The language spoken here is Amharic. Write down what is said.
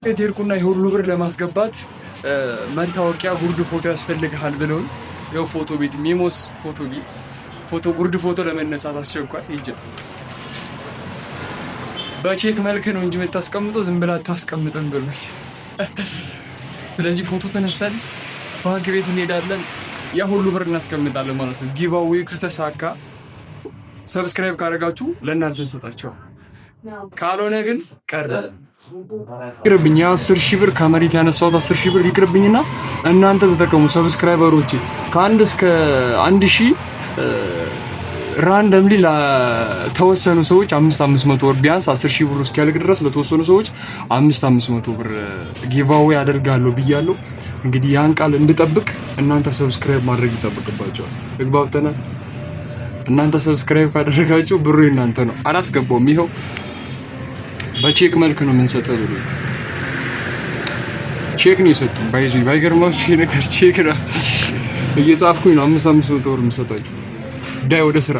ቴርኩና የሁሉ ብር ለማስገባት መታወቂያ ጉርድ ፎቶ ያስፈልግሃል ብለውን ያው ፎቶ ቤት ሜሞስ ፎቶ ቤት ፎቶ ጉርድ ፎቶ ለመነሳት አስቸኳይ ሂጅ። በቼክ መልክ ነው እንጂ የምታስቀምጠው ዝም ብላ አታስቀምጥም ብሎ ስለዚህ ፎቶ ተነስተን ባንክ ቤት እንሄዳለን። ያ ሁሉ ብር እናስቀምጣለን ማለት ነው። ጊቫዌው ከተሳካ ሰብስክራይብ ካደረጋችሁ ለእናንተ እንሰጣቸው፣ ካልሆነ ግን ቀረ ይቅርብኝ። 10,000 ብር ከመሬት ያነሳሁት 10,000 ብር ይቅርብኝና እናንተ ተጠቀሙ። ሰብስክራይበሮቼ ከ1 እስከ 1000 ራንደምሊ ለተወሰኑ ሰዎች 500 ብር ቢያንስ 10,000 ብር እስኪያልቅ ድረስ ለተወሰኑ ሰዎች 500 ብር ጊቫዌይ አደርጋለሁ ብያለሁ። እንግዲህ ያን ቃል እንድጠብቅ እናንተ ሰብስክራይብ ማድረግ ይጠብቅባቸዋል። ተግባብተናል? እናንተ ሰብስክራይብ ካደረጋችሁ ብሩ እናንተ ነው። አላስገባውም። ይኸው በቼክ መልክ ነው የምንሰጠው ብሎ ቼክ ነው የሰጡን። ባይገርማችሁ ነገር ቼክ ነው እየጻፍኩኝ ነው 500 ብር የምሰጣችሁ። ዳይ ወደ ስራ